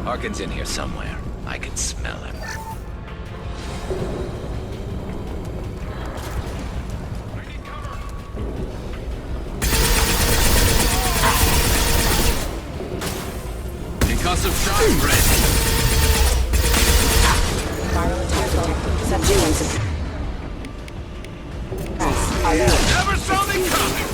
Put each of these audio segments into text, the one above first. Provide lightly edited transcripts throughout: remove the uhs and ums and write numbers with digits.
Harkin's in here somewhere. I can smell him. Concussive shock ready. Viral attack detected. Subduing. Never saw me coming!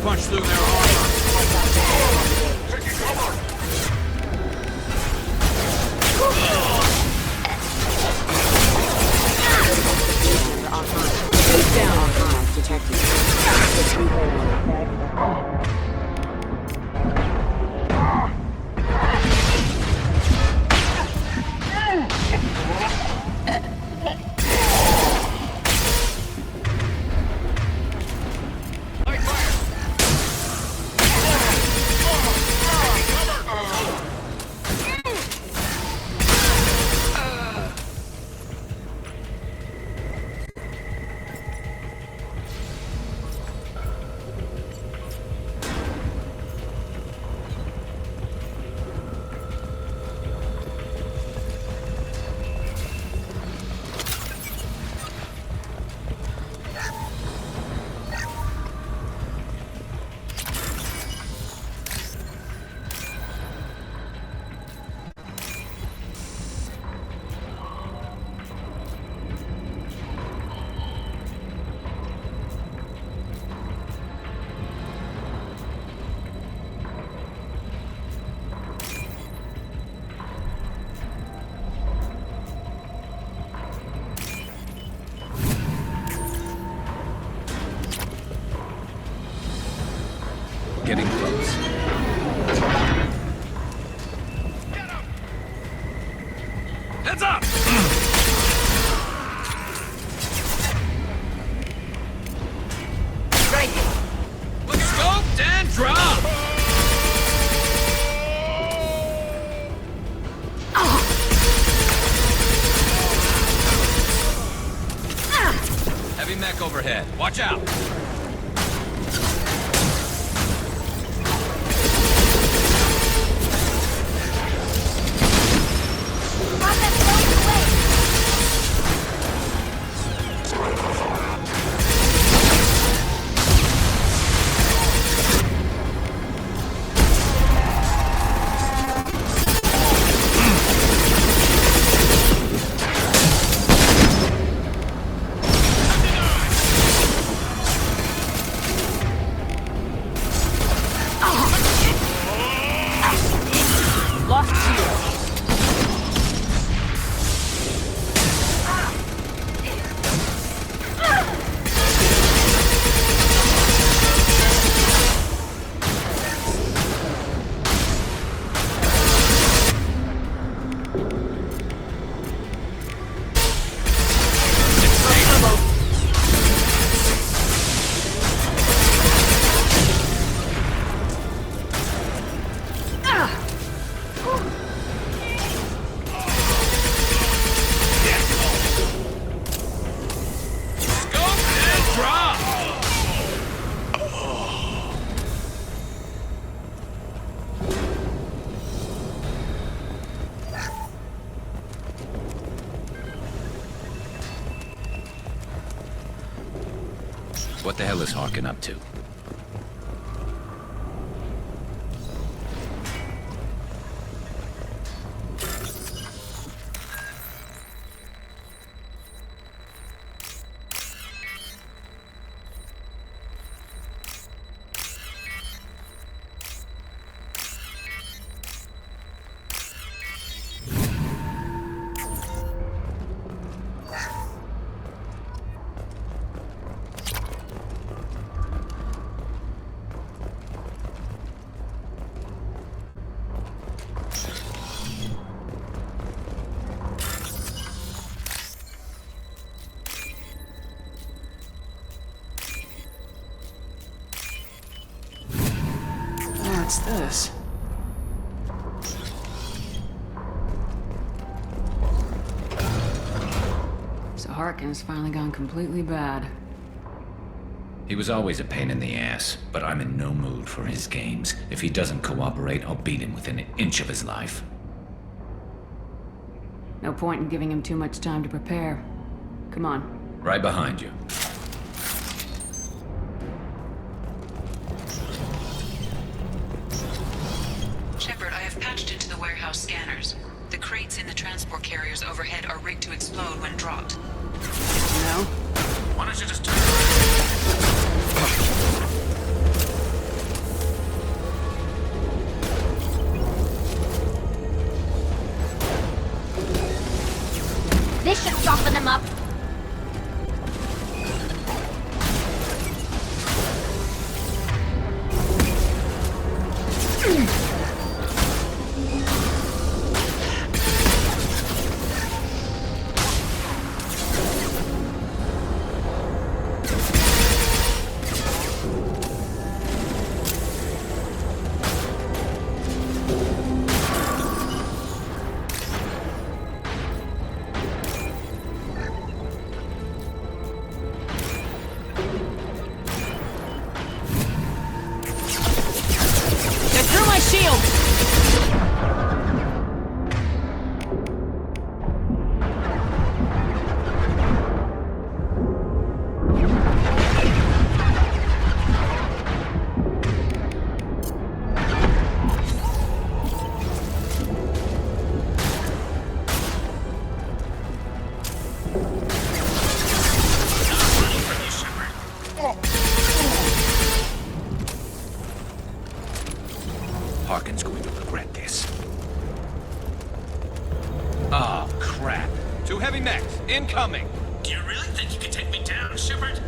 Punch through their armor. Taking cover. Down. Detected. Getting close. Heads up! Strike! Look scoped and drop! Heavy mech overhead. Watch out! What the hell is Harkin up to? this? So Harkin's finally gone completely bad. He was always a pain in the ass, but I'm in no mood for his games. If he doesn't cooperate, I'll beat him within an inch of his life. No point in giving him too much time to prepare. Come on. Right behind you. Shepard, I have patched into the warehouse scanners. The crates in the transport carriers overhead are rigged to explode when dropped. No? Why don't you just turn This should soften them up. Harkin's going to regret this. Oh, crap. Two heavy mechs, incoming! Do you really think you can take me down, Shepard?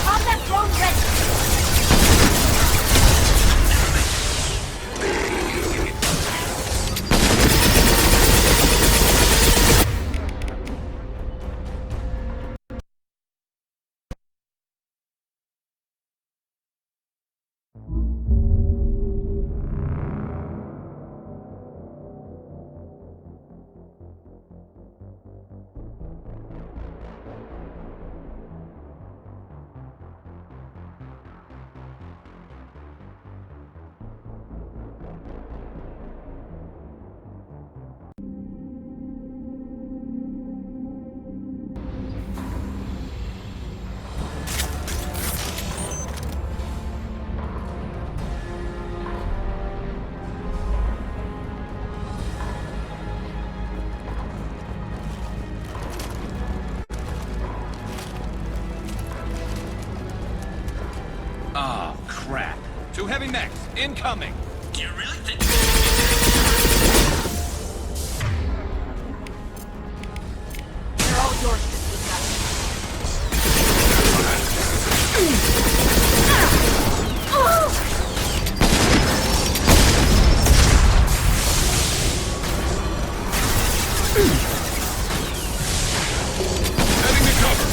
Combat drone ready. Oh, crap. Two heavy mechs, incoming! Do you really think They're all yours to speak of. Heading to cover!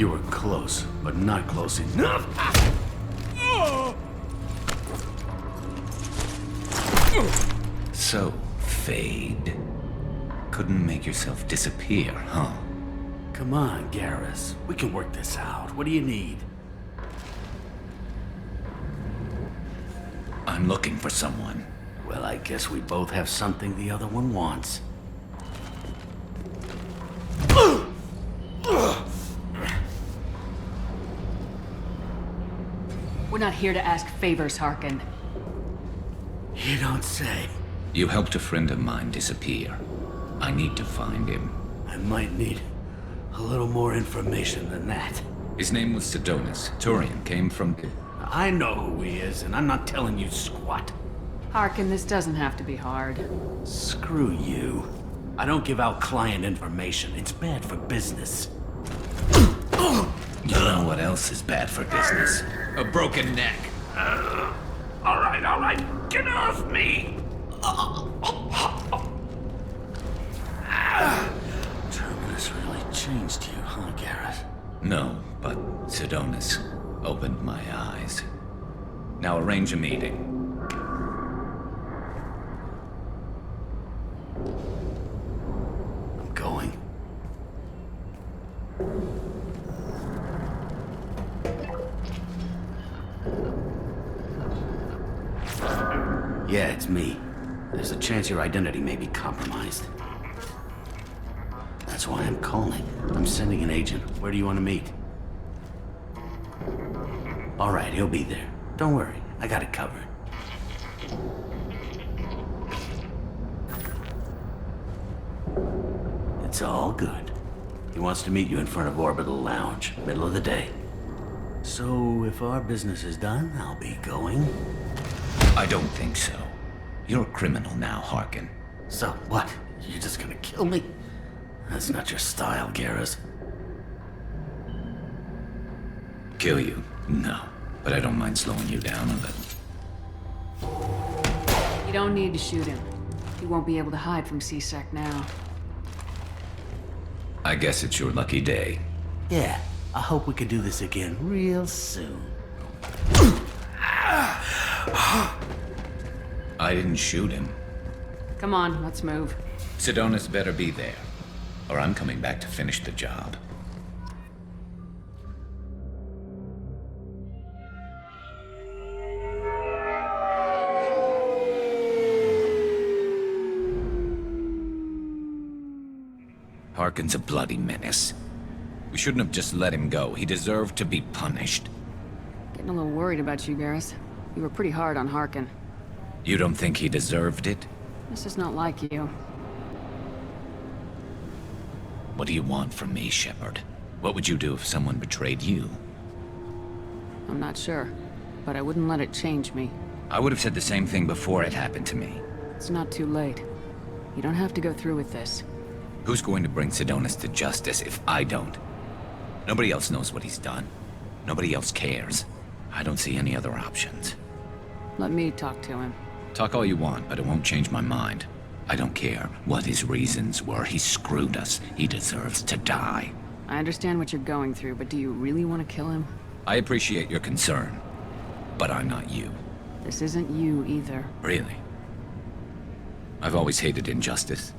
You were close, but not close enough. So, Fade. Couldn't make yourself disappear, huh? Come on, Garrus. We can work this out. What do you need? I'm looking for someone. Well, I guess we both have something the other one wants. We're not here to ask favors, Harkin. You don't say. You helped a friend of mine disappear. I need to find him. I might need a little more information than that. His name was Sidonis. Turian came from... I know who he is, and I'm not telling you squat. Harkin, this doesn't have to be hard. Screw you. I don't give out client information. It's bad for business. You know what else is bad for business? A broken neck. All right. Get off me! Terminus really changed you, huh, Garrus? No, but Sidonis opened my eyes. Now arrange a meeting. I'm going. Yeah, it's me. There's a chance your identity may be compromised. That's why I'm calling. I'm sending an agent. Where do you want to meet? All right, he'll be there. Don't worry, I got it covered. It's all good. He wants to meet you in front of Orbital Lounge, middle of the day. So, if our business is done, I'll be going. I don't think so. You're a criminal now, Harkin. So, what? You're just gonna kill me? That's not your style, Garrus. Kill you? No. But I don't mind slowing you down a little. You don't need to shoot him. He won't be able to hide from C-Sec now. I guess it's your lucky day. Yeah, I hope we can do this again real soon. I didn't shoot him. Come on, let's move. Sidonis better be there, or I'm coming back to finish the job. Harkin's a bloody menace. We shouldn't have just let him go. He deserved to be punished. Getting a little worried about you, Garrus. You were pretty hard on Harkin. You don't think he deserved it? This is not like you. What do you want from me, Shepard? What would you do if someone betrayed you? I'm not sure, but I wouldn't let it change me. I would have said the same thing before it happened to me. It's not too late. You don't have to go through with this. Who's going to bring Sidonis to justice if I don't? Nobody else knows what he's done. Nobody else cares. I don't see any other options. Let me talk to him. Talk all you want, but it won't change my mind. I don't care what his reasons were. He screwed us. He deserves to die. I understand what you're going through, but do you really want to kill him? I appreciate your concern, but I'm not you. This isn't you either. Really? I've always hated injustice.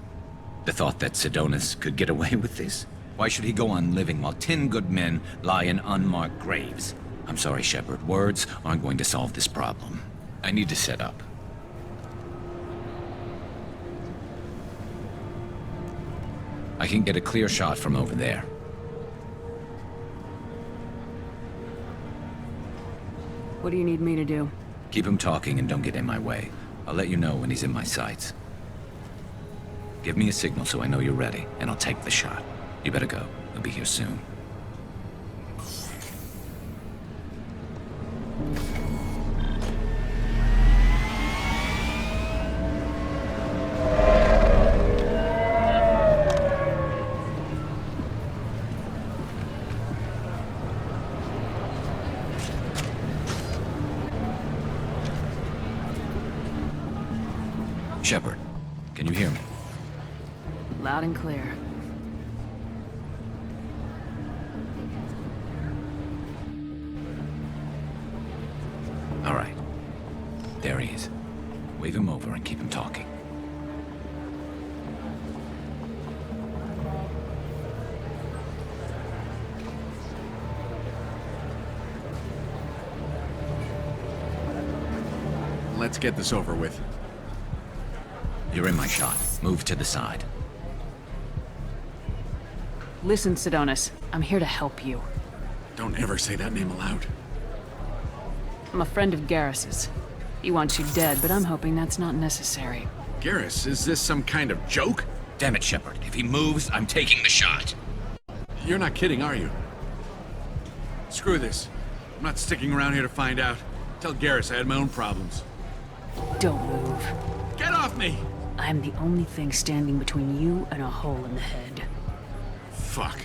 The thought that Sidonis could get away with this? Why should he go on living while 10 good men lie in unmarked graves? I'm sorry, Shepard. Words aren't going to solve this problem. I need to set up. I can get a clear shot from over there. What do you need me to do? Keep him talking and don't get in my way. I'll let you know when he's in my sights. Give me a signal so I know you're ready, and I'll take the shot. You better go. He'll be here soon. Shepard, can you hear me? Loud and clear. All right. There he is. Wave him over and keep him talking. Let's get this over with. You're in my shot. Move to the side. Listen, Sidonis. I'm here to help you. Don't ever say that name aloud. I'm a friend of Garrus's. He wants you dead, but I'm hoping that's not necessary. Garrus, is this some kind of joke? Damn it, Shepard. If he moves, I'm taking the shot. You're not kidding, are you? Screw this. I'm not sticking around here to find out. Tell Garrus I had my own problems. Don't move. Get off me! I'm the only thing standing between you and a hole in the head. Fuck.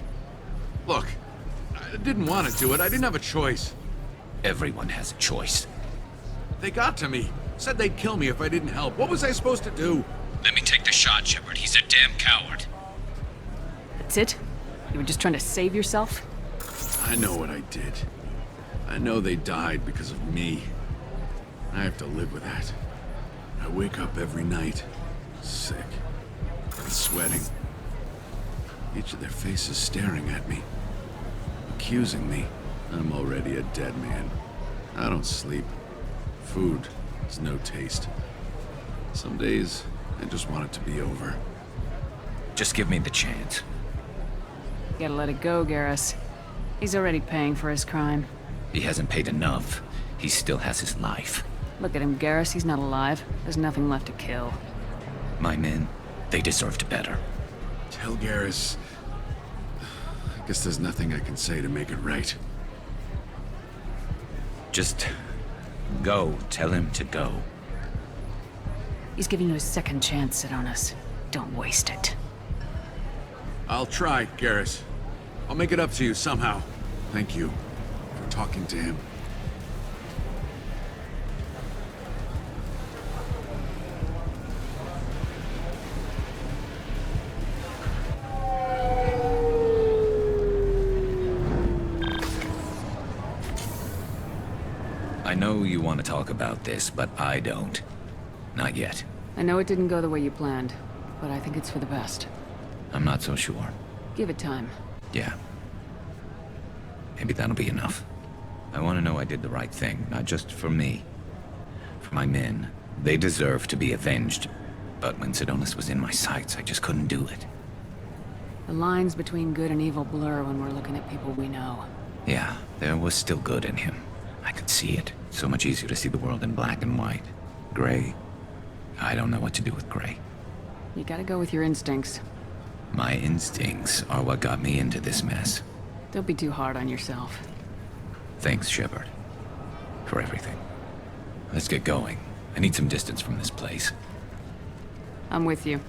Look, I didn't want to do it. I didn't have a choice. Everyone has a choice. They got to me. Said they'd kill me if I didn't help. What was I supposed to do? Let me take the shot, Shepard. He's a damn coward. That's it? You were just trying to save yourself? I know what I did. I know they died because of me. I have to live with that. I wake up every night, sick, and sweating. Each of their faces staring at me, accusing me. I'm already a dead man. I don't sleep. Food has no taste. Some days, I just want it to be over. Just give me the chance. You gotta let it go, Garrus. He's already paying for his crime. He hasn't paid enough. He still has his life. Look at him, Garrus. He's not alive. There's nothing left to kill. My men, they deserved better. Tell Garrus... I guess there's nothing I can say to make it right. Just go. Tell him to go. He's giving you a second chance, Sidonis. Don't waste it. I'll try, Garrus. I'll make it up to you somehow. Thank you for talking to him. I know you want to talk about this, but I don't. Not yet. I know it didn't go the way you planned, but I think it's for the best. I'm not so sure. Give it time. Yeah. Maybe that'll be enough. I want to know I did the right thing, not just for me. For my men. They deserve to be avenged. But when Sidonis was in my sights, I just couldn't do it. The lines between good and evil blur when we're looking at people we know. Yeah, there was still good in him. I could see it. So much easier to see the world in black and white. Gray. I don't know what to do with gray. You gotta go with your instincts. My instincts are what got me into this mess. Don't be too hard on yourself. Thanks, Shepard. For everything. Let's get going. I need some distance from this place. I'm with you.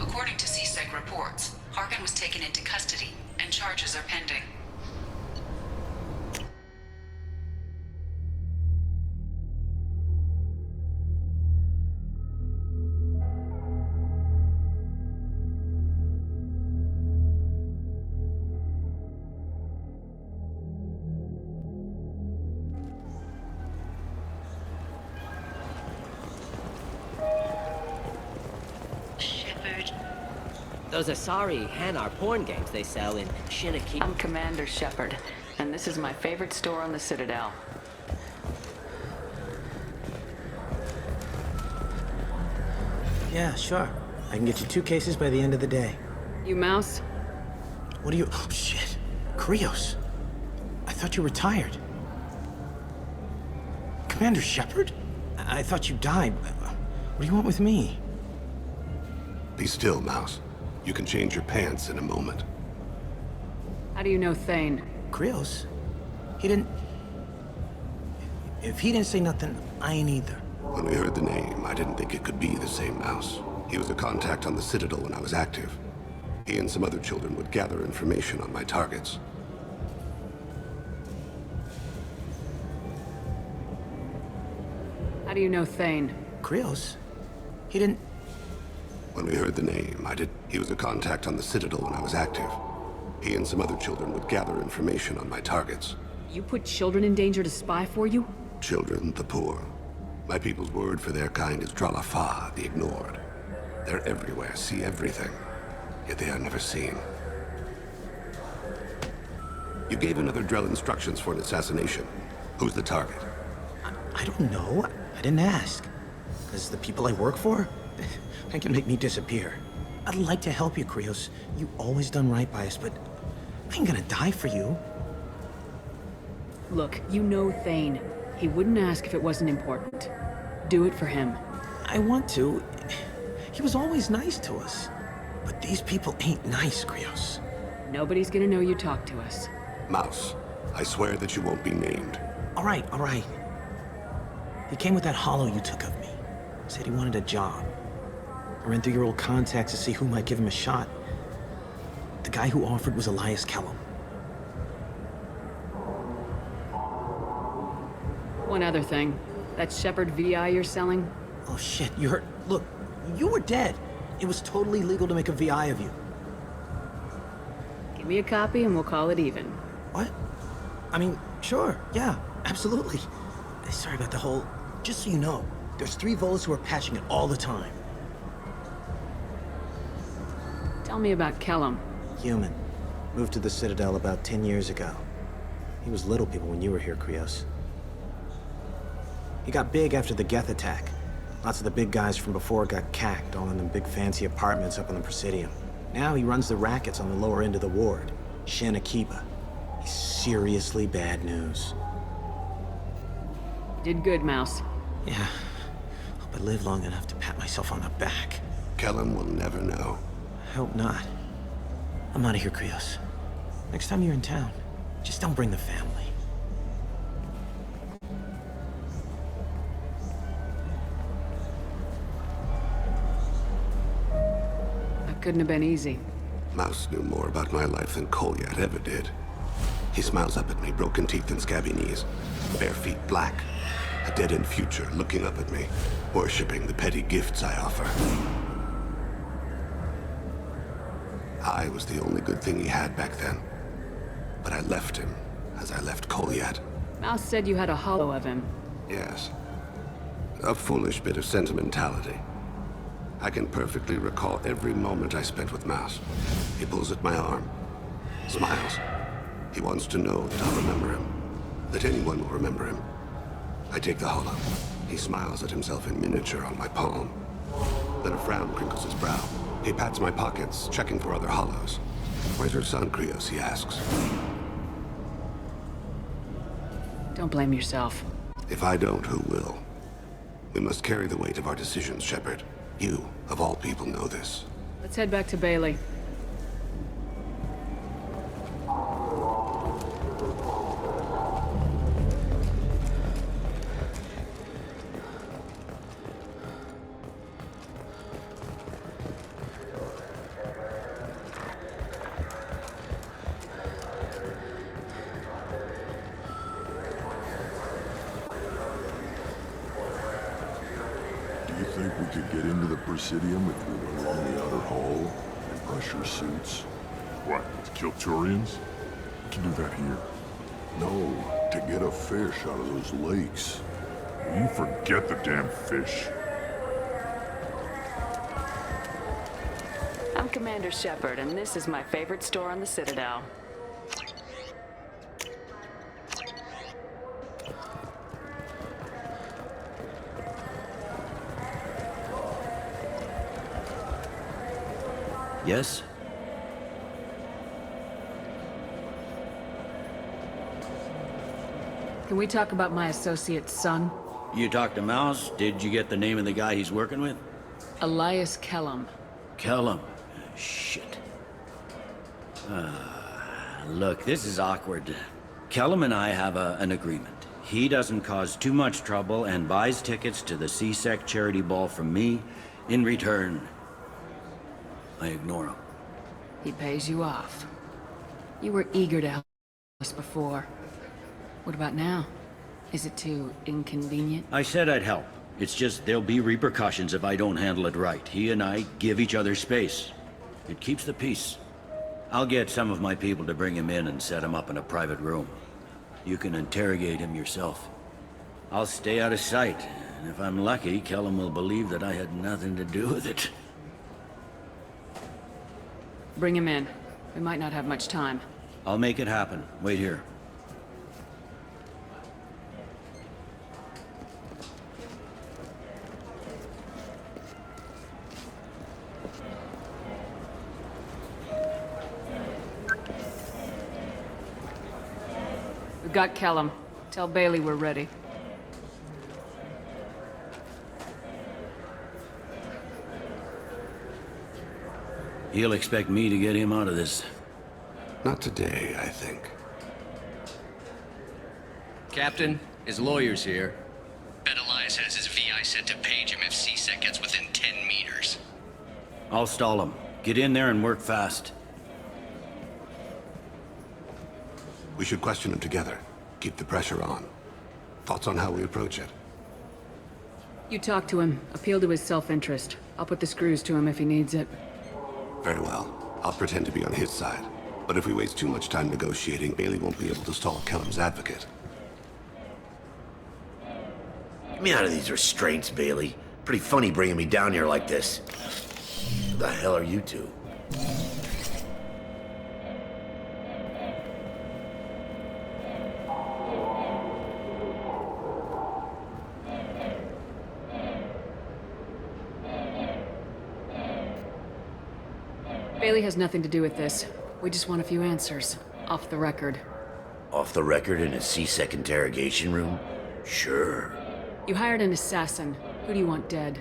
According to CSEC reports, Harkin was taken into custody, and charges are pending. Shepard. Those Asari Hanar porn games they sell in Shinaki. I'm Commander Shepard, and this is my favorite store on the Citadel. Yeah, sure. I can get you 2 cases by the end of the day. You Mouse? What are you... Oh, shit. Krios. I thought you were retired. Commander Shepard? I thought you died. What do you want with me? Be still, Mouse. You can change your pants in a moment. How do you know Thane? Krios? He didn't... If he didn't say nothing, I ain't either. When we heard the name, I didn't think it could be the same Mouse. He was a contact on the Citadel when I was active. He and some other children would gather information on my targets. How do you know Thane? Krios? He didn't... When we heard the name, He was a contact on the Citadel when I was active. He and some other children would gather information on my targets. You put children in danger to spy for you? Children, the poor. My people's word for their kind is Dralafa, the ignored. They're everywhere, see everything, yet they are never seen. You gave another Drell instructions for an assassination. Who's the target? I don't know. I didn't ask. Because the people I work for, they can make me disappear. I'd like to help you, Krios. You always done right by us, but I ain't gonna die for you. Look, you know Thane. He wouldn't ask if it wasn't important. Do it for him. I want to. He was always nice to us. But these people ain't nice, Krios. Nobody's gonna know you talked to us. Mouse, I swear that you won't be named. All right. He came with that hollow you took of me. Said he wanted a job. I ran through your old contacts to see who might give him a shot. The guy who offered was Elias Kellum. One other thing. That Shepard VI you're selling? Oh shit, you heard? Look, you were dead. It was totally legal to make a VI of you. Give me a copy and we'll call it even. What? I mean, sure, yeah, absolutely. Sorry about the whole... Just so you know, there's 3 Volas who are patching it all the time. Tell me about Kellum. Human. Moved to the Citadel about 10 years ago. He was little people when you were here, Krios. He got big after the Geth attack. Lots of the big guys from before got cacked, all in them big fancy apartments up on the Presidium. Now he runs the rackets on the lower end of the ward, Shin Akiba. He's seriously bad news. Did good, Mouse. Yeah. Hope I live long enough to pat myself on the back. Kellum will never know. I hope not. I'm out of here, Krios. Next time you're in town, just don't bring the family. That couldn't have been easy. Mouse knew more about my life than Kolyat ever did. He smiles up at me, broken teeth and scabby knees. Bare feet black. A dead-end future looking up at me, worshipping the petty gifts I offer. I was the only good thing he had back then. But I left him, as I left Kolyat. Mouse said you had a hollow of him. Yes. A foolish bit of sentimentality. I can perfectly recall every moment I spent with Mouse. He pulls at my arm, smiles. He wants to know that I'll remember him, that anyone will remember him. I take the hollow. He smiles at himself in miniature on my palm. Then a frown crinkles his brow. He pats my pockets, checking for other hollows. Where's your son, Krios, he asks. Don't blame yourself. If I don't, who will? We must carry the weight of our decisions, Shepard. You, of all people, know this. Let's head back to Bailey. Do you think we could get into the Presidium if we went along the outer hall and pressure suits? What, to kill Turians? We can do that here. No, to get a fish out of those lakes. You forget the damn fish. I'm Commander Shepard, and this is my favorite store on the Citadel. Yes? Can we talk about my associate's son? You talked to Mouse? Did you get the name of the guy he's working with? Elias Kellum. Kellum. Shit. Look, this is awkward. Kellum and I have an agreement. He doesn't cause too much trouble and buys tickets to the CSEC charity ball from me. In return, I ignore him. He pays you off. You were eager to help us before. What about now? Is it too inconvenient? I said I'd help. It's just there'll be repercussions if I don't handle it right. He and I give each other space. It keeps the peace. I'll get some of my people to bring him in and set him up in a private room. You can interrogate him yourself. I'll stay out of sight, and if I'm lucky, Kellum will believe that I had nothing to do with it. Bring him in. We might not have much time. I'll make it happen. Wait here. We've got Kellum. Tell Bailey we're ready. He'll expect me to get him out of this. Not today, I think. Captain, his lawyer's here. Bet Elias has his VI set to page him if CSEC gets within 10 meters. I'll stall him. Get in there and work fast. We should question him together. Keep the pressure on. Thoughts on how we approach it? You talk to him. Appeal to his self-interest. I'll put the screws to him if he needs it. Very well. I'll pretend to be on his side. But if we waste too much time negotiating, Bailey won't be able to stall Kellum's advocate. Get me out of these restraints, Bailey. Pretty funny bringing me down here like this. Who the hell are you two? Bailey has nothing to do with this. We just want a few answers. Off the record. Off the record in a CSEC interrogation room? Sure. You hired an assassin. Who do you want dead?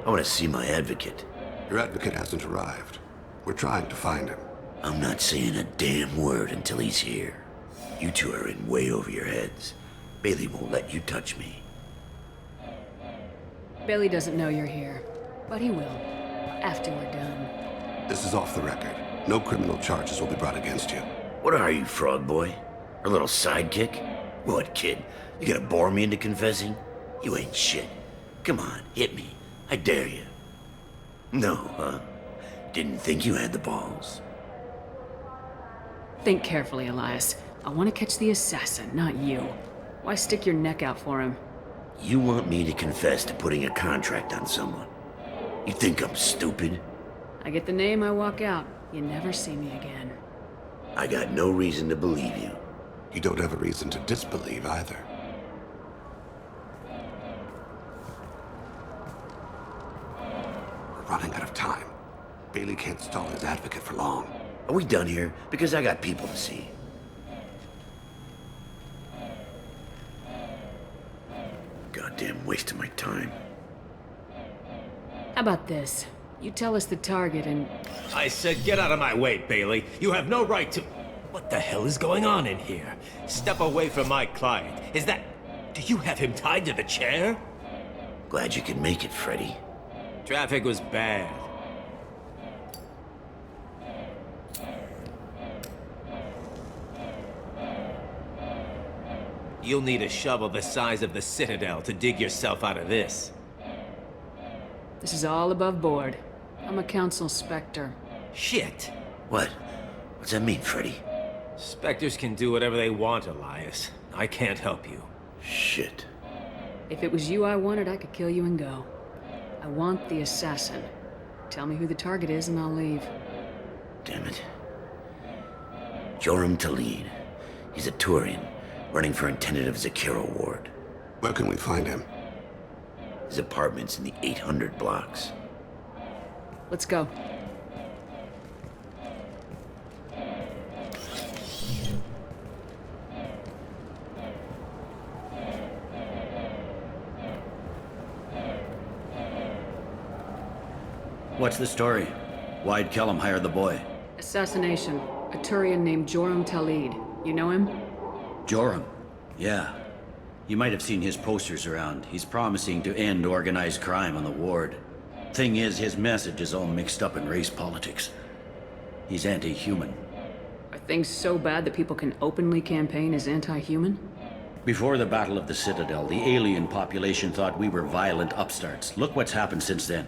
I want to see my advocate. Your advocate hasn't arrived. We're trying to find him. I'm not saying a damn word until he's here. You two are in way over your heads. Bailey won't let you touch me. Bailey doesn't know you're here. But he will. After we're done. This is off the record. No criminal charges will be brought against you. What are you, frog boy? Our little sidekick? What, kid? You gonna bore me into confessing? You ain't shit. Come on, hit me. I dare you. No, huh? Didn't think you had the balls. Think carefully, Elias. I want to catch the assassin, not you. Why stick your neck out for him? You want me to confess to putting a contract on someone? You think I'm stupid? I get the name, I walk out. You never see me again. I got no reason to believe you. You don't have a reason to disbelieve either. We're running out of time. Bailey can't stall his advocate for long. Are we done here? Because I got people to see. Goddamn waste of my time. How about this? You tell us the target and... I said get out of my way, Bailey. You have no right to... What the hell is going on in here? Step away from my client. Is that... Do you have him tied to the chair? Glad you could make it, Freddy. Traffic was bad. You'll need a shovel the size of the Citadel to dig yourself out of this. This is all above board. I'm a council specter. Shit. What? What's that mean, Freddy? Spectres can do whatever they want, Elias. I can't help you. Shit. If it was you I wanted, I could kill you and go. I want the assassin. Tell me who the target is and I'll leave. Damn it. Joram Talid. He's a Turian, running for intendant of Zakiro Ward. Where can we find him? His apartment's in the 800 blocks. Let's go. What's the story? Why'd Kellum hire the boy? Assassination. A Turian named Joram Talid. You know him? Joram? Yeah. You might have seen his posters around. He's promising to end organized crime on the ward. Thing is, his message is all mixed up in race politics. He's anti-human. Are things so bad that people can openly campaign as anti-human? Before the Battle of the Citadel, the alien population thought we were violent upstarts. Look what's happened since then.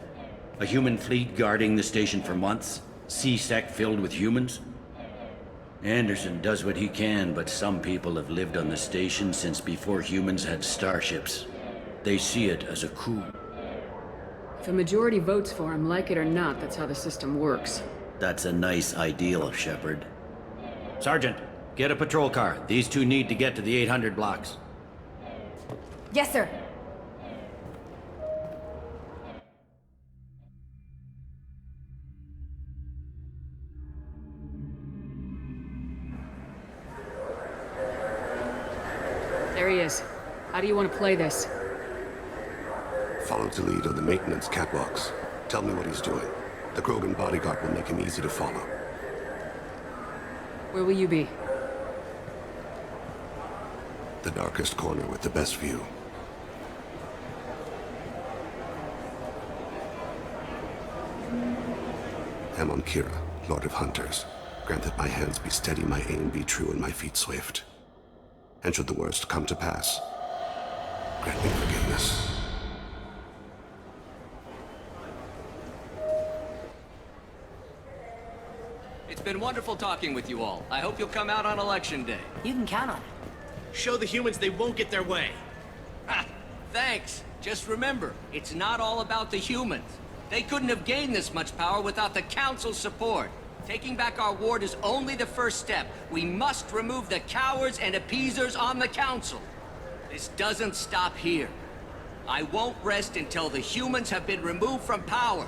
A human fleet guarding the station for months. C-Sec filled with humans. Anderson does what he can, but some people have lived on the station since before humans had starships. They see it as a coup. If a majority votes for him, like it or not, that's how the system works. That's a nice ideal, Shepard. Sergeant, get a patrol car. These two need to get to the 800 blocks. Yes, sir. There he is. How do you want to play this? Follow the lead on the maintenance catwalks. Tell me what he's doing. The Krogan bodyguard will make him easy to follow. Where will you be? The darkest corner with the best view. Amon Kira, Lord of Hunters. Grant that my hands be steady, my aim be true, and my feet swift. And should the worst come to pass, grant me forgiveness. It's been wonderful talking with you all. I hope you'll come out on Election Day. You can count on it. Show the humans they won't get their way. Ha! Thanks. Just remember, it's not all about the humans. They couldn't have gained this much power without the Council's support. Taking back our ward is only the first step. We must remove the cowards and appeasers on the Council. This doesn't stop here. I won't rest until the humans have been removed from power.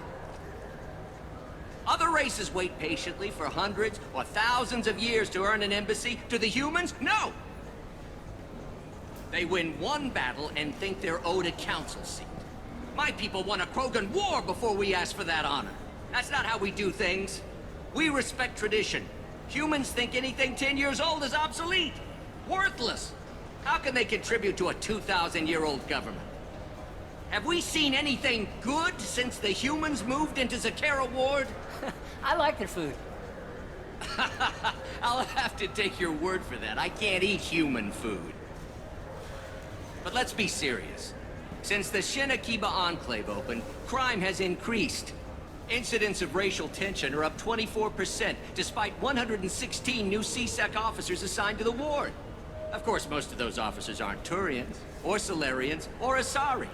Other races wait patiently for hundreds or thousands of years to earn an embassy. To the humans, no! They win one battle and think they're owed a council seat. My people won a Krogan war before we asked for that honor. That's not how we do things. We respect tradition. Humans think anything 10 years old is obsolete. Worthless. How can they contribute to a 2,000-year-old government? Have we seen anything good since the humans moved into Zakera Ward? I like their food. I'll have to take your word for that. I can't eat human food. But let's be serious. Since the Shinakiba Enclave opened, crime has increased. Incidents of racial tension are up 24%, despite 116 new C-Sec officers assigned to the ward. Of course, most of those officers aren't Turians, or Solarians, or Asari.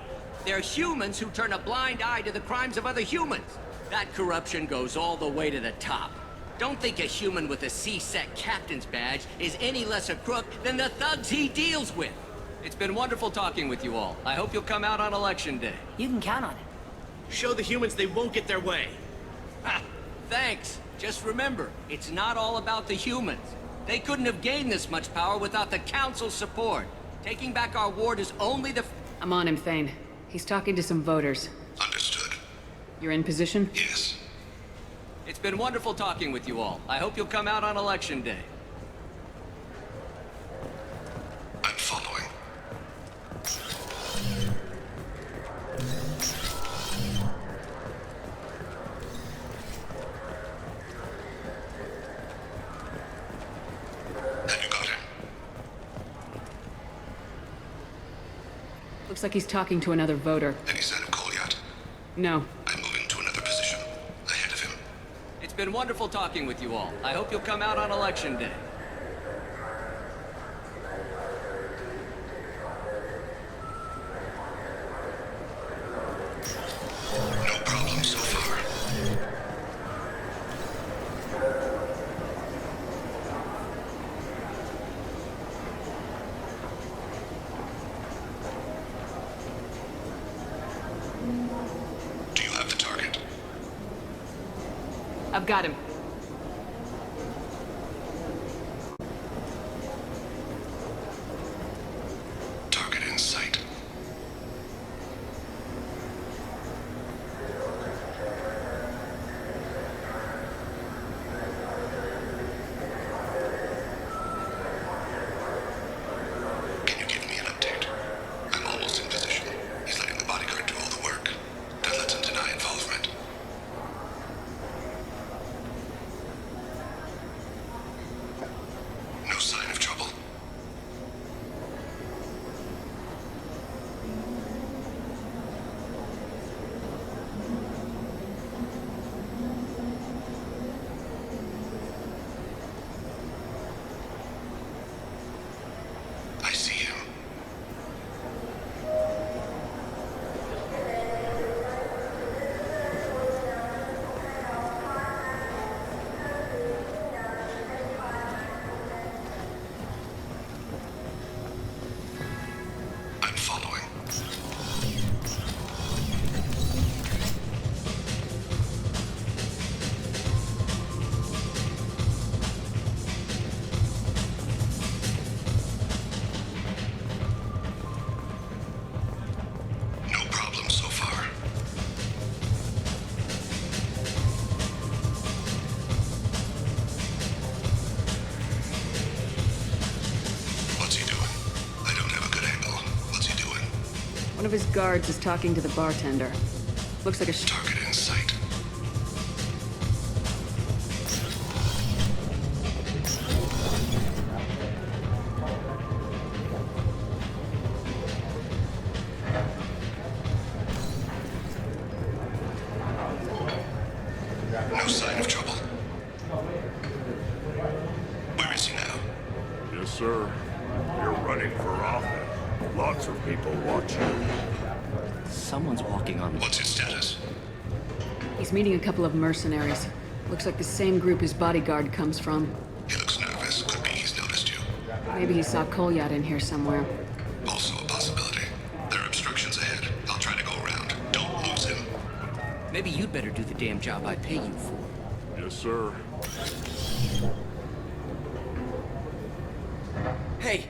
They're humans who turn a blind eye to the crimes of other humans. That corruption goes all the way to the top. Don't think a human with a C-Sec captain's badge is any less a crook than the thugs he deals with. It's been wonderful talking with you all. I hope you'll come out on Election Day. You can count on it. Show the humans they won't get their way. Ha! Thanks. Just remember, it's not all about the humans. They couldn't have gained this much power without the Council's support. Taking back our ward is only the... I'm on him, Thane. He's talking to some voters. Understood. You're in position? Yes. It's been wonderful talking with you all. I hope you'll come out on Election Day. I'm following. Have you got him? Looks like he's talking to another voter. Any sign of Cole yet? No. I'm moving to another position. Ahead of him. It's been wonderful talking with you all. I hope you'll come out on Election Day. No problem so far. Do you have the target? I've got him. Target in sight. One of his guards is talking to the bartender. Looks like a Target in sight. No sign of trouble. Where is he now? Yes, sir. You're running for office. Lots of people watching. Someone's walking on... What's his status? He's meeting a couple of mercenaries. Looks like the same group his bodyguard comes from. He looks nervous. Could be he's noticed you. Maybe he saw Kolyat in here somewhere. Also a possibility. There are obstructions ahead. I'll try to go around. Don't lose him. Maybe you'd better do the damn job I pay you for. Yes, sir. Hey!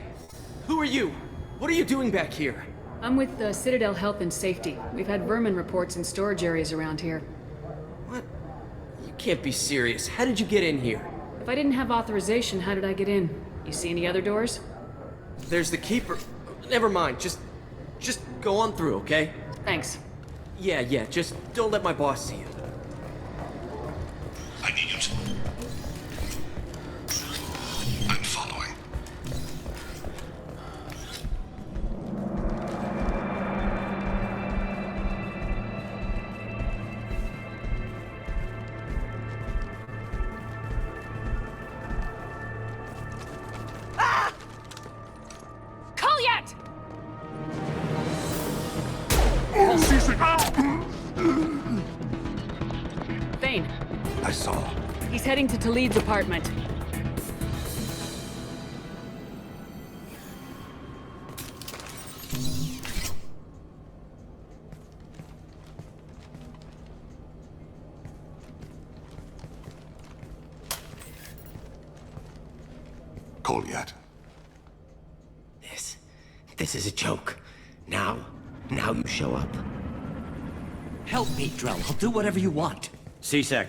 Who are you? What are you doing back here? I'm with the Citadel Health and Safety. We've had vermin reports in storage areas around here. What? You can't be serious. How did you get in here? If I didn't have authorization, how did I get in? You see any other doors? There's the keeper. Never mind. Just go on through, okay? Thanks. Yeah, just don't let my boss see you. I need you to... I'm following. Kolyat! Thane. I saw. He's heading to Talid's apartment. Kolyat. This is a joke. Now you show up. Help me, Drell. I'll do whatever you want. C-Sec.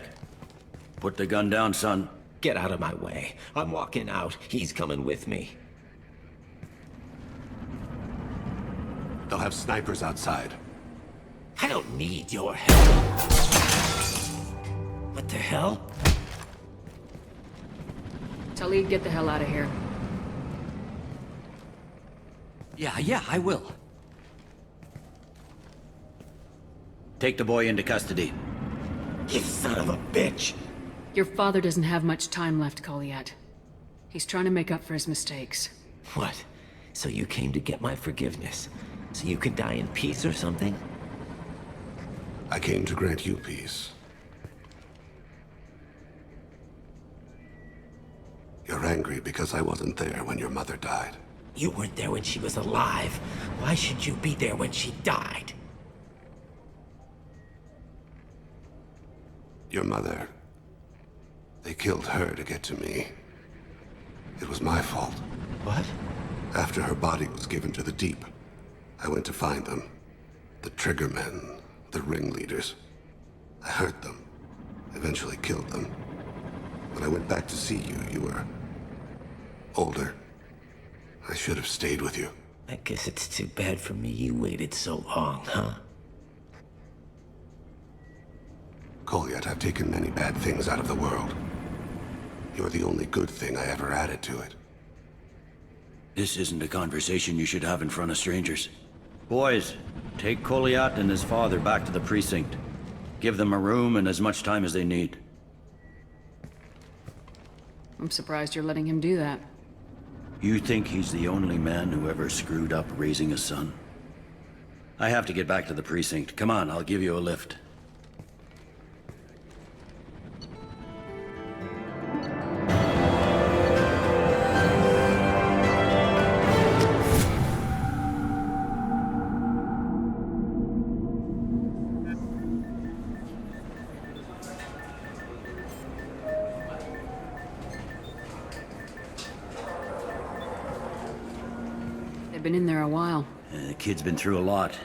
Put the gun down, son. Get out of my way. I'm walking out. He's coming with me. They'll have snipers outside. I don't need your help. What the hell? Talid, get the hell out of here. Yeah, I will. Take the boy into custody. You son of a bitch! Your father doesn't have much time left, Kolyat. He's trying to make up for his mistakes. What? So you came to get my forgiveness? So you could die in peace or something? I came to grant you peace. You're angry because I wasn't there when your mother died. You weren't there when she was alive. Why should you be there when she died? Your mother... They killed her to get to me. It was my fault. What? After her body was given to the Deep, I went to find them. The Triggermen, the ringleaders. I hurt them, eventually killed them. When I went back to see you, you were... older. I should have stayed with you. I guess it's too bad for me you waited so long, huh? Kolyat, I've taken many bad things out of the world. You're the only good thing I ever added to it. This isn't a conversation you should have in front of strangers. Boys, take Kolyat and his father back to the precinct. Give them a room and as much time as they need. I'm surprised you're letting him do that. You think he's the only man who ever screwed up raising a son? I have to get back to the precinct. Come on, I'll give you a lift. They've been in there a while. The kid's been through a lot.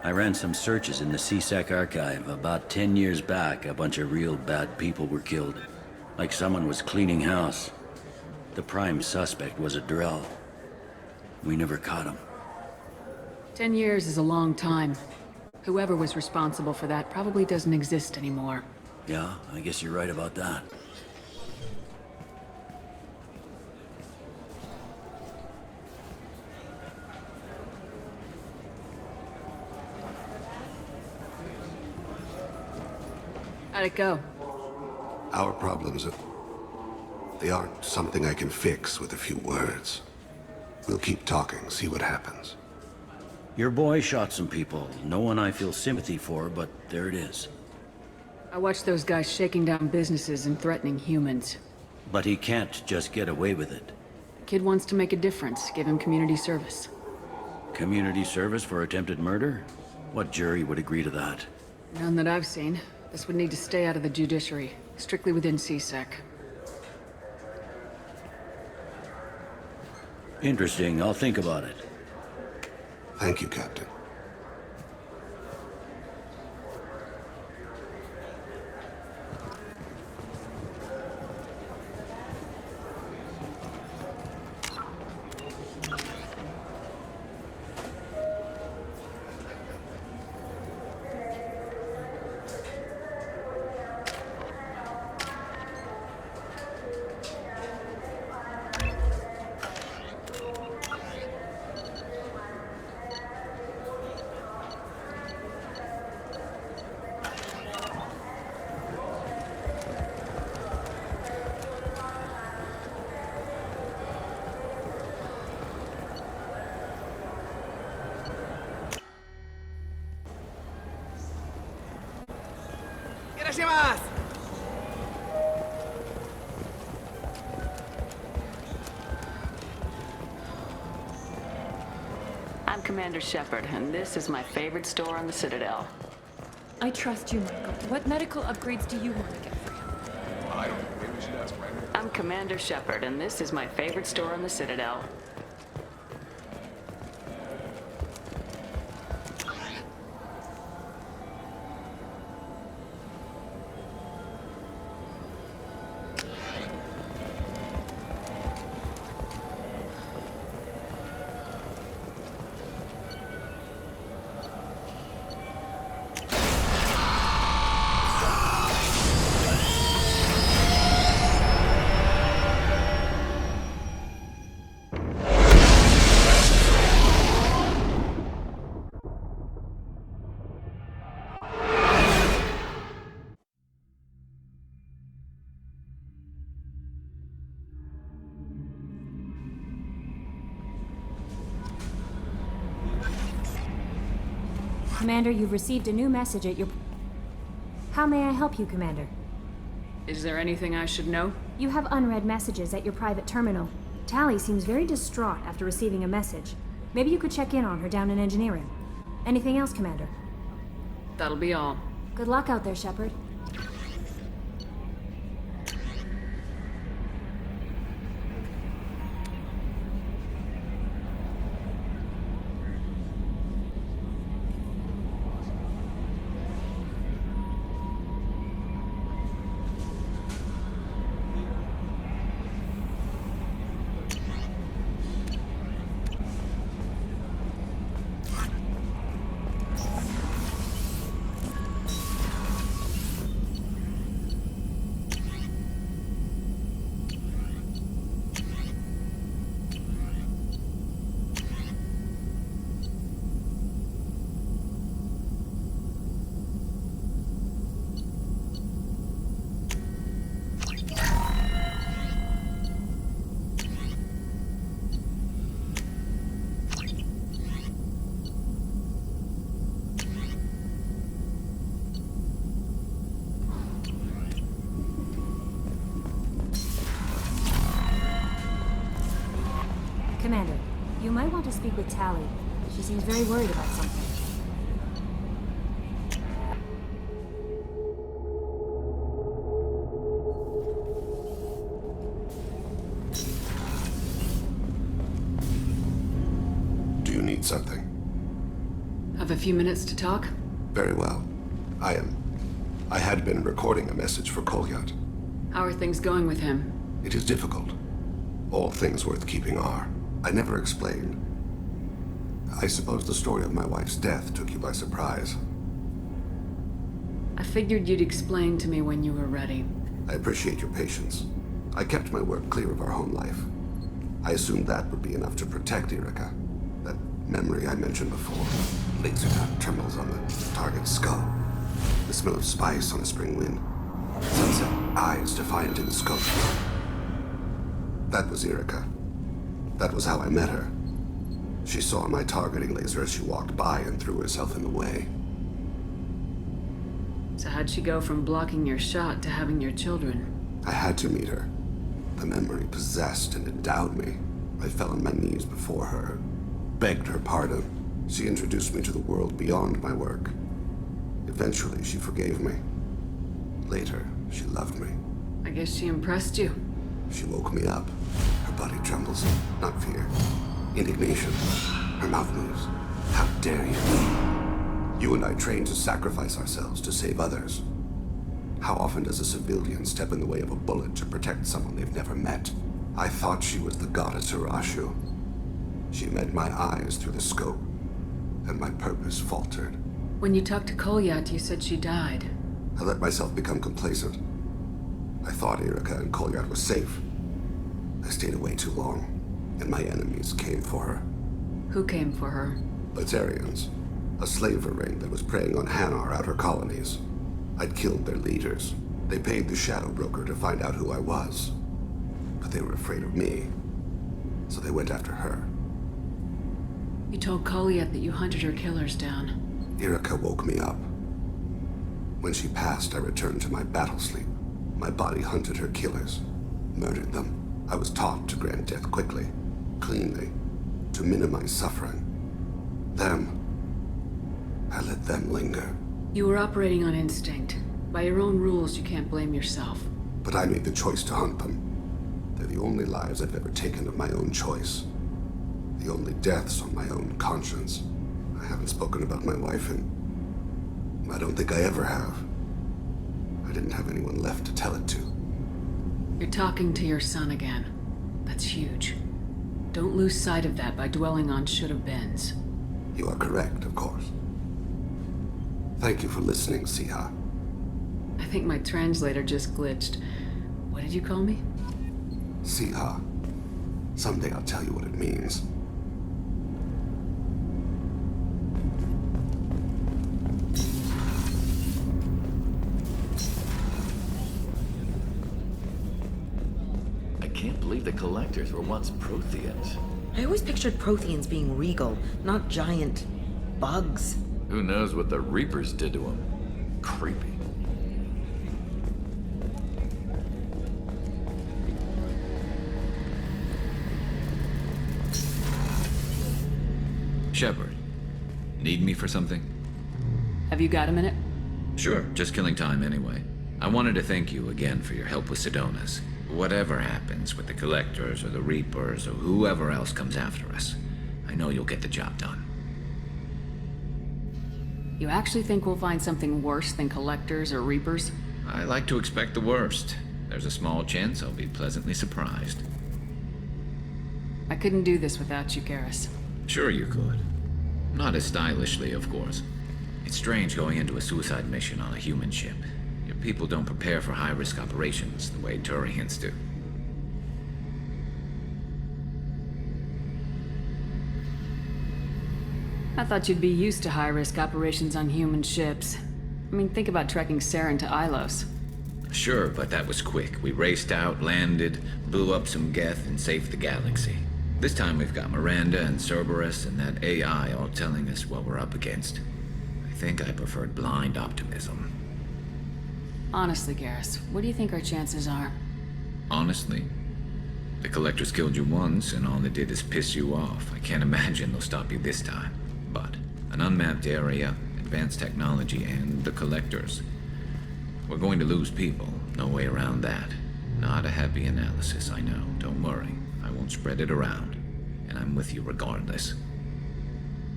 I ran some searches in the C-Sec archive. About 10 years back, a bunch of real bad people were killed. Like someone was cleaning house. The prime suspect was a Drell. We never caught him. 10 years is a long time. Whoever was responsible for that probably doesn't exist anymore. Yeah, I guess you're right about that. How'd it go? Our problems they aren't something I can fix with a few words. We'll keep talking, see what happens. Your boy shot some people. No one I feel sympathy for, but there it is. I watched those guys shaking down businesses and threatening humans. But he can't just get away with it. The kid wants to make a difference. Give him community service. Community service for attempted murder? What jury would agree to that? None that I've seen. This would need to stay out of the judiciary. Strictly within CSEC. Interesting. I'll think about it. Thank you, Captain. I'm Commander Shepard, and this is my favorite store on the Citadel. I trust you, Michael. What medical upgrades do you want to get for him? I don't know. Maybe we should ask Randy. I'm Commander Shepard, and this is my favorite store on the Citadel. Commander, you've received a new message at your... How may I help you, Commander? Is there anything I should know? You have unread messages at your private terminal. Tally seems very distraught after receiving a message. Maybe you could check in on her down in engineering. Anything else, Commander? That'll be all. Good luck out there, Shepard. Commander, you might want to speak with Tally. She seems very worried about something. Do you need something? Have a few minutes to talk? Very well. I had been recording a message for Kolyat. How are things going with him? It is difficult. All things worth keeping are. I never explained. I suppose the story of my wife's death took you by surprise. I figured you'd explain to me when you were ready. I appreciate your patience. I kept my work clear of our home life. I assumed that would be enough to protect Erica. That memory I mentioned before. Laser dot trembles on the target's skull. The smell of spice on a spring wind. Sunset eyes defiant in the scope. That was Erica. That was how I met her. She saw my targeting laser as she walked by and threw herself in the way. So how'd she go from blocking your shot to having your children? I had to meet her. The memory possessed and endowed me. I fell on my knees before her, begged her pardon. She introduced me to the world beyond my work. Eventually, she forgave me. Later, she loved me. I guess she impressed you. She woke me up. Her body trembles. Not fear. Indignation. Her mouth moves. How dare you? You and I trained to sacrifice ourselves to save others. How often does a civilian step in the way of a bullet to protect someone they've never met? I thought she was the goddess Urashu. She met my eyes through the scope, and my purpose faltered. When you talked to Kolyat, you said she died. I let myself become complacent. I thought Erica and Kolyat were safe. I stayed away too long, and my enemies came for her. Who came for her? Batarians. A slaver ring that was preying on Hanar outer colonies. I'd killed their leaders. They paid the Shadow Broker to find out who I was. But they were afraid of me, so they went after her. You told Kolyat that you hunted her killers down. Erica woke me up. When she passed, I returned to my battle sleep. My body hunted her killers, murdered them. I was taught to grant death quickly, cleanly, to minimize suffering. I let them linger. You were operating on instinct. By your own rules, you can't blame yourself. But I made the choice to hunt them. They're the only lives I've ever taken of my own choice. The only deaths on my own conscience. I haven't spoken about my wife and I don't think I ever have. I didn't have anyone left to tell it to. You're talking to your son again. That's huge. Don't lose sight of that by dwelling on should-have-beens. You are correct, of course. Thank you for listening, Siha. I think my translator just glitched. What did you call me? Siha. Someday I'll tell you what it means. I can't believe the Collectors were once Protheans. I always pictured Protheans being regal, not giant bugs. Who knows what the Reapers did to them? Creepy. Shepard, need me for something? Have you got a minute? Sure, just killing time anyway. I wanted to thank you again for your help with Sidonis. Whatever happens with the Collectors or the Reapers or whoever else comes after us, I know you'll get the job done. You actually think we'll find something worse than Collectors or Reapers? I like to expect the worst. There's a small chance I'll be pleasantly surprised. I couldn't do this without you, Garrus. Sure you could. Not as stylishly, of course. It's strange going into a suicide mission on a human ship. Your people don't prepare for high-risk operations the way Turians do. I thought you'd be used to high-risk operations on human ships. I mean, think about trekking Saren to Ilos. Sure, but that was quick. We raced out, landed, blew up some Geth, and saved the galaxy. This time we've got Miranda and Cerberus and that AI all telling us what we're up against. I think I preferred blind optimism. Honestly, Garrus, what do you think our chances are? Honestly? The Collectors killed you once, and all they did is piss you off. I can't imagine they'll stop you this time. But an unmapped area, advanced technology, and the Collectors. We're going to lose people. No way around that. Not a happy analysis, I know. Don't worry. I won't spread it around. And I'm with you regardless.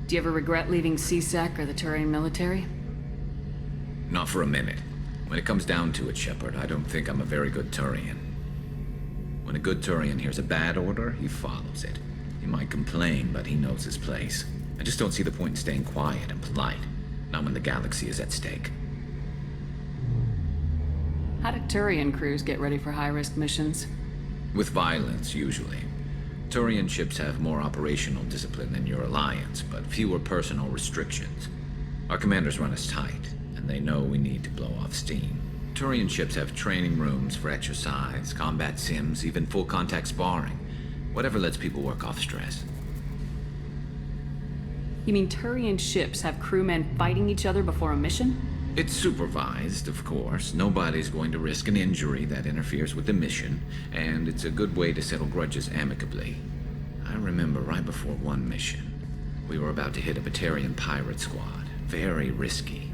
Do you ever regret leaving CSEC or the Turian military? Not for a minute. When it comes down to it, Shepard, I don't think I'm a very good Turian. When a good Turian hears a bad order, he follows it. He might complain, but he knows his place. I just don't see the point in staying quiet and polite, not when the galaxy is at stake. How do Turian crews get ready for high-risk missions? With violence, usually. Turian ships have more operational discipline than your alliance, but fewer personal restrictions. Our commanders run us tight, and they know we need to blow off steam. Turian ships have training rooms for exercise, combat sims, even full-contact sparring. Whatever lets people work off stress. You mean Turian ships have crewmen fighting each other before a mission? It's supervised, of course. Nobody's going to risk an injury that interferes with the mission, and it's a good way to settle grudges amicably. I remember right before one mission, we were about to hit a Batarian pirate squad. Very risky.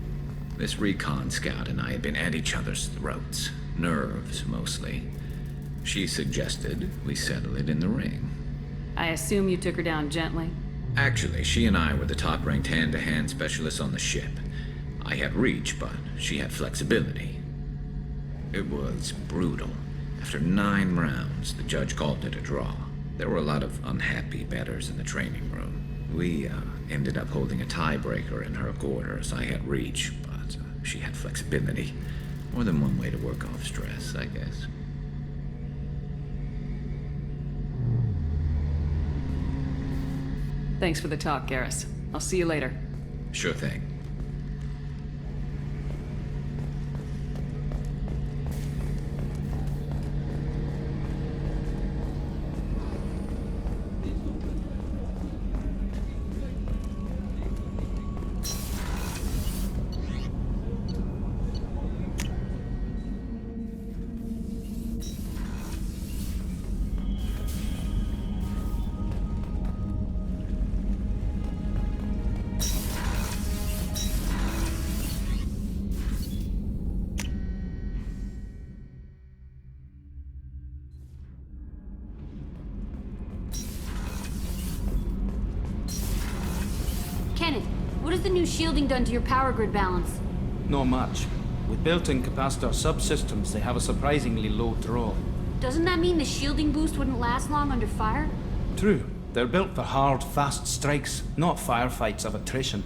This recon scout and I had been at each other's throats. Nerves, mostly. She suggested we settle it in the ring. I assume you took her down gently? Actually, she and I were the top-ranked hand-to-hand specialists on the ship. I had reach, but she had flexibility. It was brutal. After 9 rounds, the judge called it a draw. There were a lot of unhappy bettors in the training room. We ended up holding a tiebreaker in her quarters. I had reach, but she had flexibility. More than one way to work off stress, I guess. Thanks for the talk, Garrus. I'll see you later. Sure thing. What has the new shielding done to your power grid balance? Not much. With built-in capacitor subsystems, they have a surprisingly low draw. Doesn't that mean the shielding boost wouldn't last long under fire? True. They're built for hard, fast strikes, not firefights of attrition.